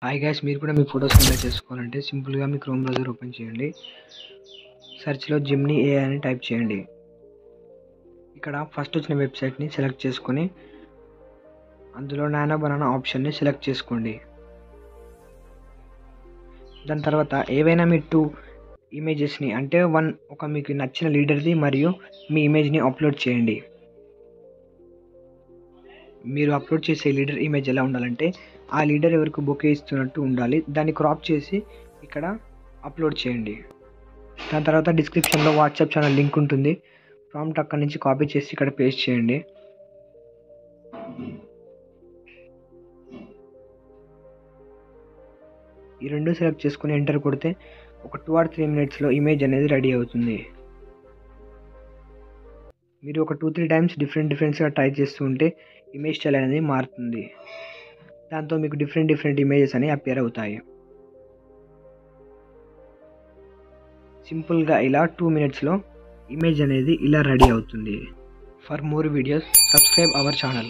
Hi guys, మీరు కూడా మీ photos upload చేసుకోవాలంటే సింపుల్గా మీ క్రోమ్ బ్రౌజర్ ఓపెన్ చేయండి. సెర్చ్లో జిమ్నీ AI అని టైప్ చేయండి. ఇక్కడ ఫస్ట్ వచ్చిన వెబ్సైట్ని సెలెక్ట్ చేసుకొని అందులో నానో బనానా ఆప్షన్ని సెలెక్ట్ చేసుకోండి. దాని తర్వాత ఏవైనా మీ 2 ఇమేజెస్ని అంటే ఒక మీకు నచ్చిన లీడర్ది మరియు మీ ఇమేజ్ని అప్లోడ్ చేయండి. మీరు అప్లోడ్ చేసే లీడర్ ఇమేజ్ ఎలా ఉండాలంటే ఆ లీడర్ ఎవరికి బొకే ఇస్తున్నట్టు ఉండాలి. దాన్ని క్రాప్ చేసి ఇక్కడ అప్లోడ్ చేయండి. దాని తర్వాత డిస్క్రిప్షన్లో వాట్సాప్ ఛానల్ లింక్ ఉంటుంది. ప్రాంప్ట్ అక్కడి నుంచి కాపీ చేసి ఇక్కడ పేస్ట్ చేయండి. ఈ రెండు సెలెక్ట్ చేసుకుని ఎంటర్ కొడితే ఒక 2 or 3 minutesలో ఇమేజ్ అనేది రెడీ అవుతుంది. మీరు ఒక 2-3 టైమ్స్ డిఫరెంట్గా ట్రై చేస్తూ ఉంటే ఇమేజ్ స్టైల్ అనేది మారుతుంది. దాంతో మీకు డిఫరెంట్ ఇమేజెస్ అనేవి అపియర్ అవుతాయి. సింపుల్గా ఇలా 2 minutesలో ఇమేజ్ అనేది ఇలా రెడీ అవుతుంది. For more videos subscribe our channel.